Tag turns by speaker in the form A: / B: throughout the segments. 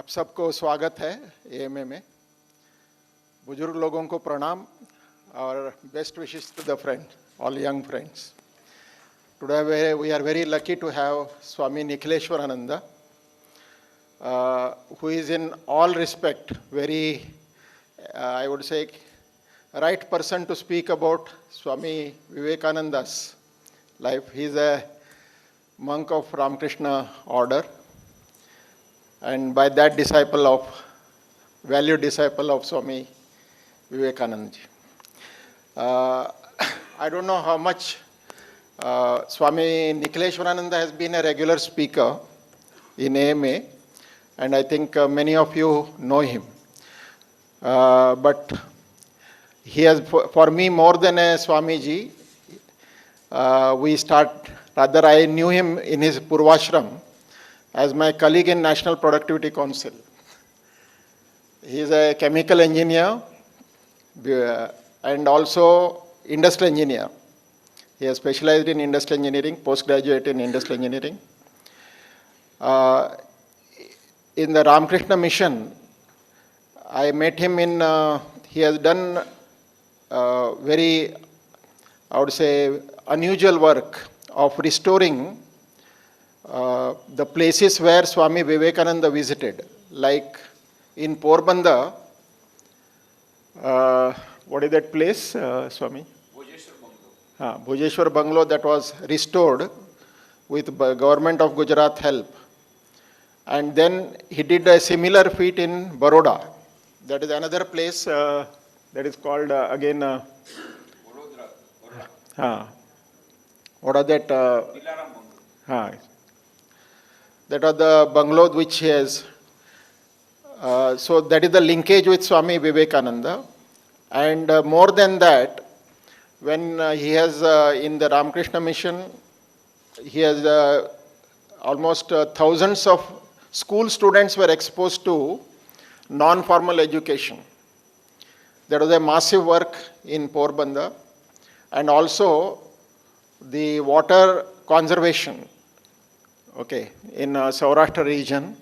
A: सबको स्वागत है एएमए में। बुजुर्ग लोगों को प्रणाम और best wishes to the friends, all young friends. Today we are very lucky to have Swami Nikhileswarananda, who is in all respect very, I would say, right person to speak about Swami Vivekananda's life. He is a monk of Ramakrishna order, and by that valued disciple of Swami Vivekananda. I don't know how much Swami Nikhileswarananda has been a regular speaker in AMA, and I think many of you know him. But he has, for me, more than a Swamiji. I knew him in his Purvashram as my colleague in National Productivity Council. He is a chemical engineer and also industrial engineer. He has specialized in industrial engineering, postgraduate in industrial engineering. In the Ramakrishna mission, I met him he has done very, I would say, unusual work of restoring the places where Swami Vivekananda visited, like in Porbandar. What is that place, Swami? Bhojeshwar Bungalow, that was restored with government of Gujarat help. And then he did a similar feat in Baroda. That is another place that is called again. What are that? That are the bungalows which he has. So that is the linkage with Swami Vivekananda. And more than that, when he has in the Ramakrishna mission, he has almost thousands of school students were exposed to non-formal education. There was a massive work in Porbandar, and also the water conservation, in Saurashtra region.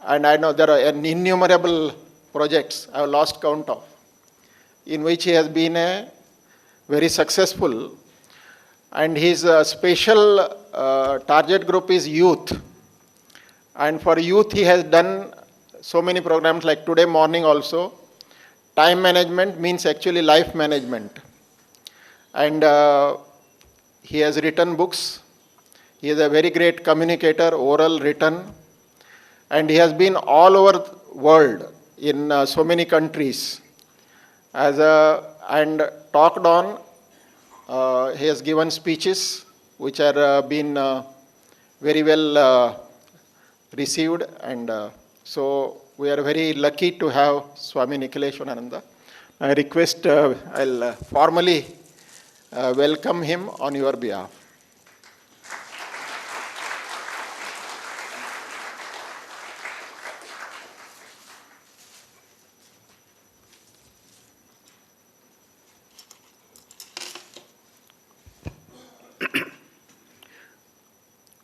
A: And I know there are innumerable projects I have lost count of, in which he has been very successful. And his special target group is youth. And for youth, he has done so many programs, like today morning also. Time management means actually life management. And he has written books. He is a very great communicator, oral, written. And he has been all over the world in so many countries and talked on. He has given speeches which are been very well received, and so we are very lucky to have Swami Nikhileswarananda. I request, I'll formally welcome him on your behalf.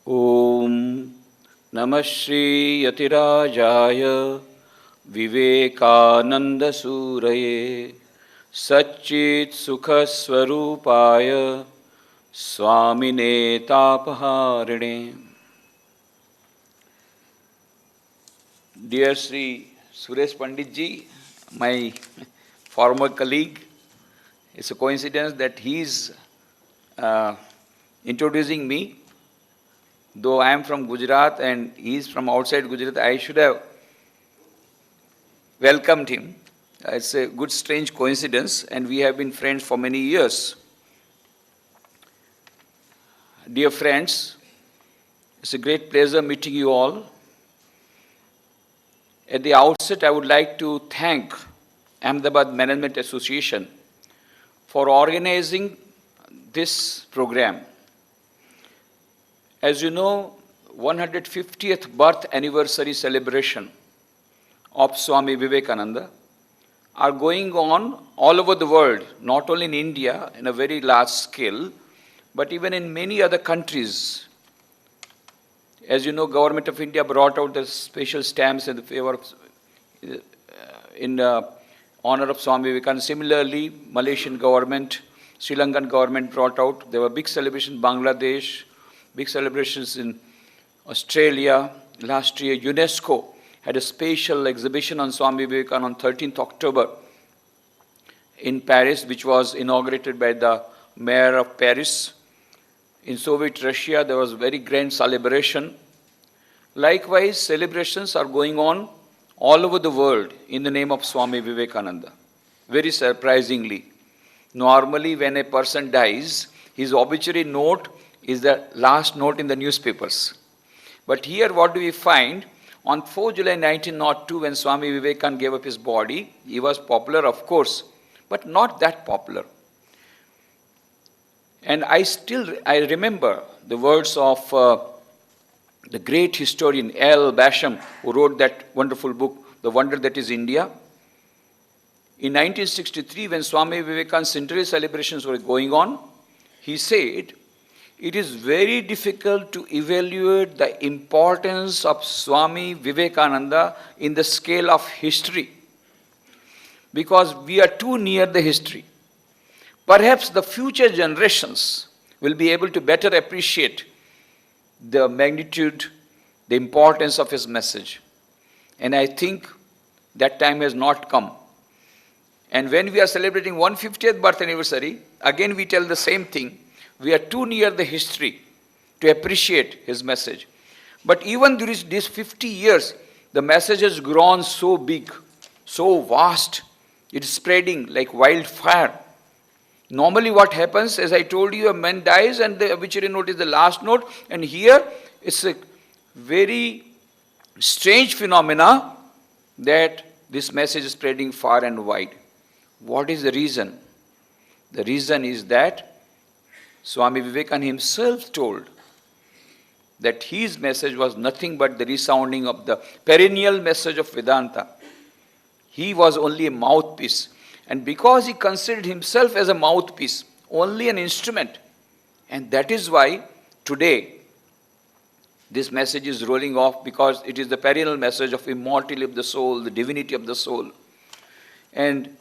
B: Om Namah Shri Yatirajaya Vivekananda Suraye Satchit Sukha Swarupaya Swamine Tapaharine. Dear Sri Suresh Pandit ji, my former colleague, it's a coincidence that he is introducing me. Though I am from Gujarat and he is from outside Gujarat, I should have welcomed him. It's a good, strange coincidence, and we have been friends for many years. Dear friends, it's a great pleasure meeting you all. At the outset, I would like to thank Ahmedabad Management Association for organizing this program. As you know, 150th birth anniversary celebration of Swami Vivekananda are going on all over the world, not only in India in a very large scale, but even in many other countries As you know, Government of India brought out the special stamps in the favor of, in honor of Swami Vivekananda. Similarly, Malaysian government, Sri Lankan government brought out. There were big celebrations in Bangladesh, big celebrations in Australia. Last year, UNESCO had a special exhibition on Swami Vivekananda on 13th October in Paris, which was inaugurated by the mayor of Paris. In Soviet Russia, there was very grand celebration. Likewise, celebrations are going on all over the world in the name of Swami Vivekananda. Very surprisingly, normally when a person dies, his obituary note is the last note in the newspapers. But here what do we find? On 4 July 1902, when Swami Vivekananda gave up his body, he was popular, of course, but not that popular. And I remember the words of the great historian L. Basham, who wrote that wonderful book, The Wonder That Is India. In 1963, when Swami Vivekananda's centenary celebrations were going on, he said, it is very difficult to evaluate the importance of Swami Vivekananda in the scale of history, because we are too near the history. Perhaps the future generations will be able to better appreciate the magnitude, the importance of his message. And I think that time has not come. And when we are celebrating 150th birth anniversary, again we tell the same thing. We are too near the history to appreciate his message. But even during these 50 years, the message has grown so big, so vast. It is spreading like wildfire. Normally what happens, as I told you, a man dies and the obituary note is the last note. And here it's a very strange phenomena that this message is spreading far and wide. What is the reason? The reason is that Swami Vivekananda himself told that his message was nothing but the resounding of the perennial message of Vedanta. He was only a mouthpiece. And because he considered himself as a mouthpiece, only an instrument, and that is why today this message is rolling off, because it is the perennial message of immortality of the soul, the divinity of the soul. And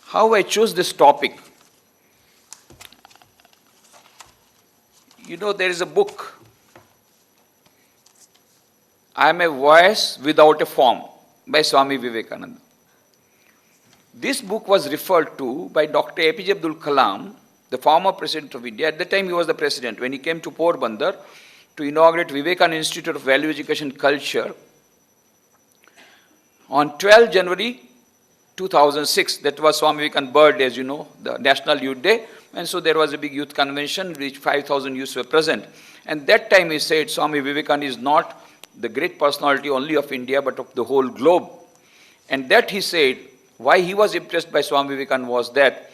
B: how I chose this topic, you know, there is a book, I Am a Voice Without a Form, by Swami Vivekananda. This book was referred to by Dr. APJ Abdul Kalam, the former president of India. At the time he was the president, when he came to Porbandar to inaugurate Vivekananda Institute of Value Education Culture on 12 January 2006. That was Swami Vivekananda's birthday, as you know, the National Youth Day. And so there was a big youth convention, which 5,000 youths were present. And that time he said, Swami Vivekananda is not the great personality only of India, but of the whole globe. And that he said, why he was impressed by Swami Vivekananda was that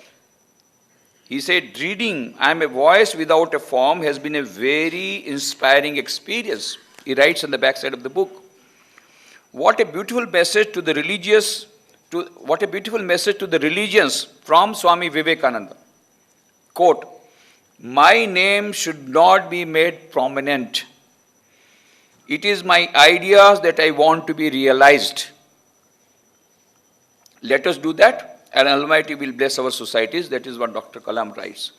B: he said, reading I Am a Voice Without a Form has been a very inspiring experience. He writes on the backside of the book. What a beautiful message to the religious, what a beautiful message to the religions from Swami Vivekananda. Quote, my name should not be made prominent. It is my ideas that I want to be realized. Let us do that, and Almighty will bless our societies. That is what Dr. Kalam writes.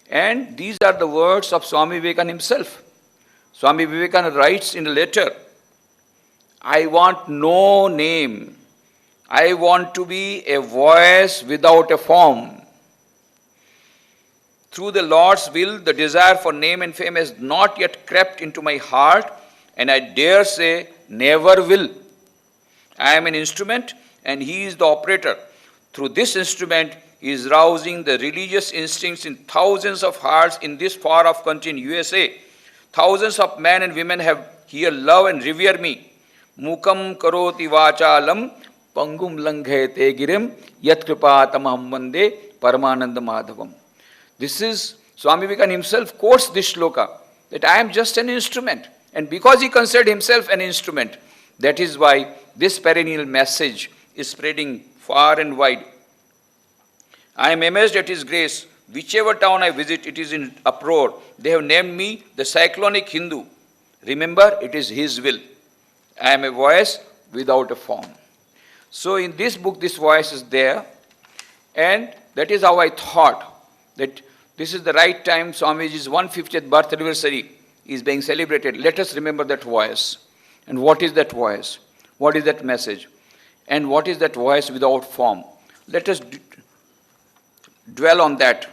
B: And these are the words of Swami Vivekananda himself. Swami Vivekananda writes in a letter, I want no name. I want to be a voice without a form. Through the Lord's will, the desire for name and fame has not yet crept into my heart, and I dare say never will. I am an instrument, and he is the operator. Through this instrument, he is rousing the religious instincts in thousands of hearts in this far-off country in USA. Thousands of men and women have here love and revere me. Mukam karoti vachalam pangum langhayate girim yat kripatamaham vande paramananda madhavam. This is, Swami Vivekananda himself quotes this shloka, that I am just an instrument. And because he considered himself an instrument, that is why this perennial message is spreading far and wide. I am amazed at his grace. Whichever town I visit, it is in uproar. They have named me the cyclonic Hindu. Remember, it is His will. I am a voice without a form. So in this book, this voice is there, and that is how I thought that this is the right time. Swamiji's 150th birth anniversary is being celebrated. Let us remember that voice. And what is that voice? What is that message? And what is that voice without form? Let us dwell on that.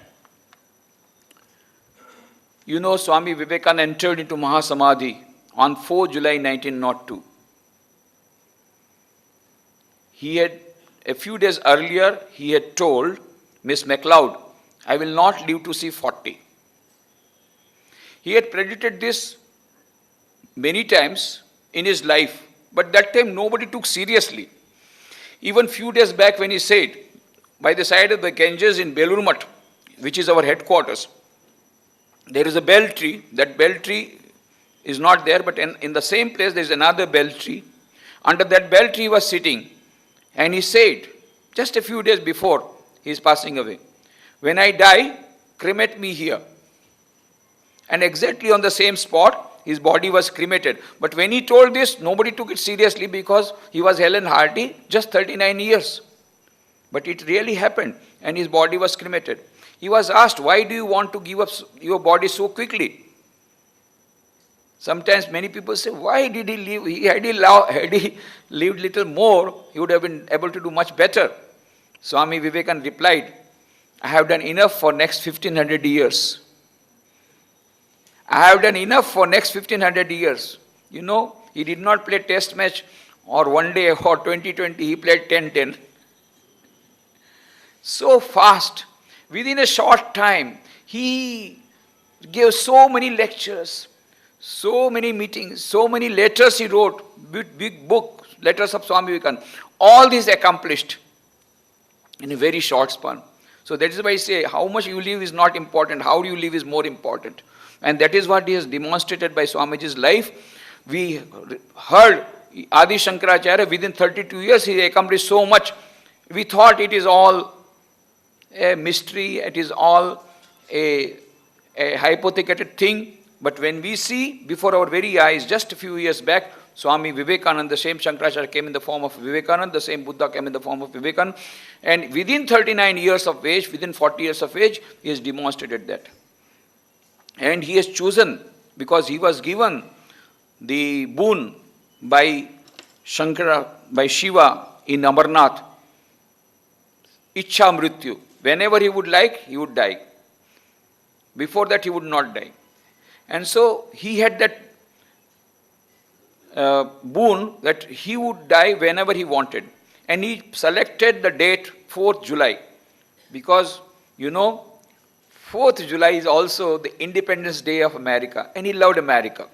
B: You know, Swami Vivekananda entered into Mahasamadhi on 4 July 1902. He had, a few days earlier, he had told Miss MacLeod, I will not live to see 40. He had predicted this many times in his life, but that time nobody took seriously. Even few days back when he said, by the side of the Ganges in Belur which is our headquarters, there is a bell tree. That bell tree is not there, but in the same place there is another bell tree. Under that bell tree he was sitting, and he said, just a few days before he is passing away, when I die, cremate me here. And exactly on the same spot, his body was cremated. But when he told this, nobody took it seriously because he was hale and hearty, just 39 years. But it really happened, and his body was cremated. He was asked, why do you want to give up your body so quickly? Sometimes many people say, why did he live? Had he lived little more, he would have been able to do much better. Swami Vivekananda replied, I have done enough for next 1500 years. I have done enough for next 1500 years. You know, he did not play test match or one day or 2020, he played 10-10. So fast. Within a short time, he gave so many lectures, so many meetings, so many letters he wrote, big book, letters of Swami Vivekananda. All these accomplished in a very short span. So that is why I say, how much you live is not important, how you live is more important. And that is what he has demonstrated by Swamiji's life. We heard Adi Shankaracharya, within 32 years he accomplished so much. We thought it is all a mystery, it is all a hypothetical thing. But when we see before our very eyes, just a few years back, Swami Vivekananda, the same Shankaracharya came in the form of Vivekananda, the same Buddha came in the form of Vivekananda. And within 39 years of age, within 40 years of age, he has demonstrated that. And he has chosen, because he was given the boon by Shankara, by Shiva in Amarnath, Ichha Mrityu. Whenever he would like, he would die. Before that, he would not die. And so he had that boon that he would die whenever he wanted. And he selected the date 4th July. Because, you know, 4th July is also the Independence Day of America. And he loved America.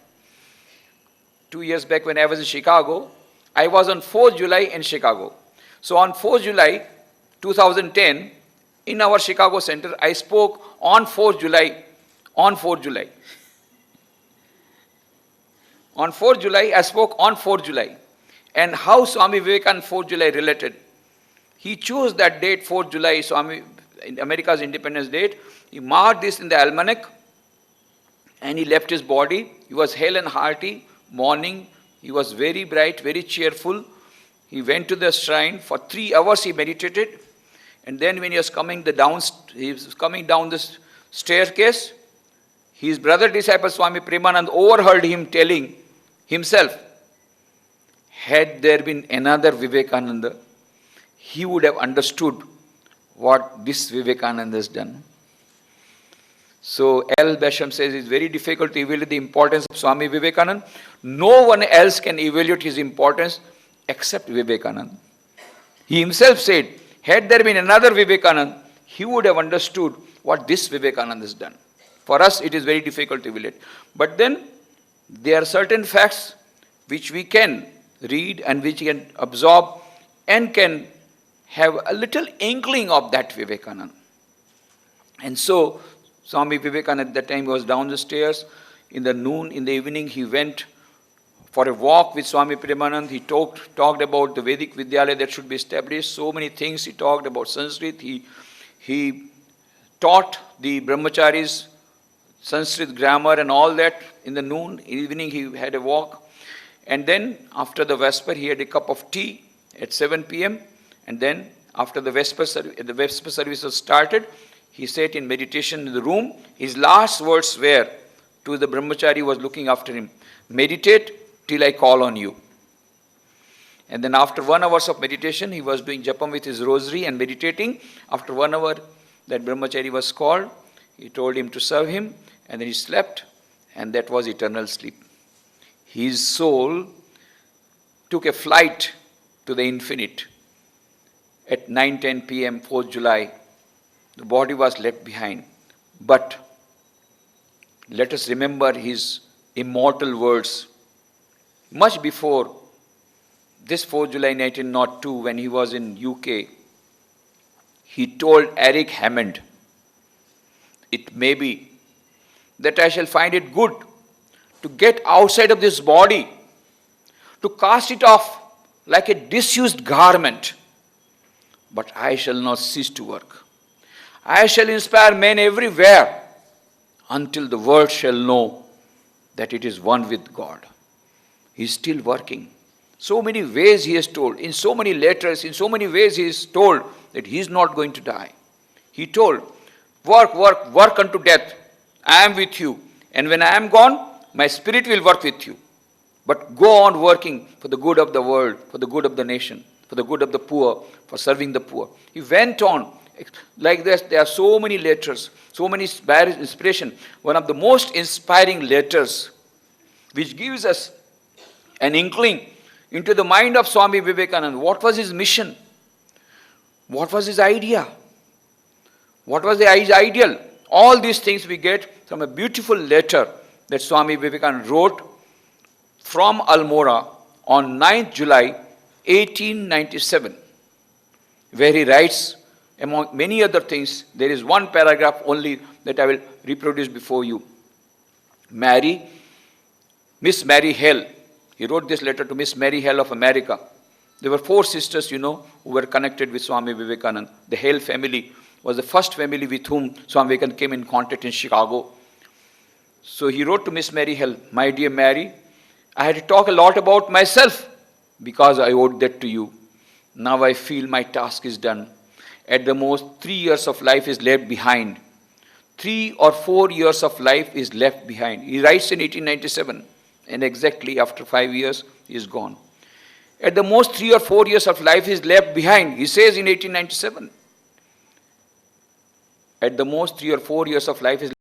B: 2 years back when I was in Chicago, I was on 4th July in Chicago. So on 4th July 2010, in our Chicago Center, I spoke on 4th July. On 4th July. On 4th July, I spoke on 4th July. And how Swami Vivekananda 4th July related. He chose that date, 4th July, America's Independence Date. He marked this in the almanac and he left his body. He was hale and hearty, morning. He was very bright, very cheerful. He went to the shrine. For 3 hours he meditated. And then when he was coming down the staircase, his brother disciple Swami Premanand overheard him telling himself, had there been another Vivekananda, he would have understood what this Vivekananda has done. So L. Basham says it's very difficult to evaluate the importance of Swami Vivekananda. No one else can evaluate his importance except Vivekananda. He himself said, had there been another Vivekananda, he would have understood what this Vivekananda has done. For us, it is very difficult to evaluate. But then, there are certain facts which we can read and which we can absorb and can have a little inkling of that Vivekananda. And so, Swami Vivekananda at that time was down the stairs. In the noon, in the evening, he went for a walk with Swami Premanand. He talked about the Vedic Vidyalaya that should be established. So many things. He talked about Sanskrit. He taught the brahmacharis Sanskrit grammar and all that. In the noon, evening, he had a walk. And then after the Vesper, he had a cup of tea at 7 p.m. And then after the Vesper service was started, he sat in meditation in the room. His last words were to the brahmachari was looking after him, meditate till I call on you. And then after 1 hour of meditation, he was doing japam with his rosary and meditating. After 1 hour, that brahmachari was called. He told him to serve him, and then he slept, and that was eternal sleep. His soul took a flight to the infinite. At 9:10 p.m., 4th July, the body was left behind. But let us remember his immortal words. Much before this 4th July 1902, when he was in UK, he told Eric Hammond, it may be that I shall find it good to get outside of this body, to cast it off like a disused garment, but I shall not cease to work. I shall inspire men everywhere until the world shall know that it is one with God. He is still working. So many ways he has told, in so many letters, in so many ways he is told that he is not going to die. He told, work, work, work unto death. I am with you. And when I am gone, my spirit will work with you. But go on working for the good of the world, for the good of the nation, for the good of the poor, for serving the poor. He went on like this. There are so many letters, so many inspiration. One of the most inspiring letters which gives us an inkling into the mind of Swami Vivekananda. What was his mission? What was his idea? What was his ideal? All these things we get from a beautiful letter that Swami Vivekananda wrote from Almora on 9th July 1897, where he writes, among many other things, there is one paragraph only that I will reproduce before you. Miss Mary Hale, he wrote this letter to Miss Mary Hale of America. There were 4 sisters, who were connected with Swami Vivekananda. The Hale family was the first family with whom Swami Vivekananda came in contact in Chicago. So he wrote to Miss Mary Hale, my dear Mary, I had to talk a lot about myself because I owed that to you. Now I feel my task is done. At the most, 3 years of life is left behind. 3 or 4 years of life is left behind. He writes in 1897, and exactly after 5 years, he is gone. At the most, 3 or 4 years of life is left behind. He says in 1897, at the most 3 or 4 years of life is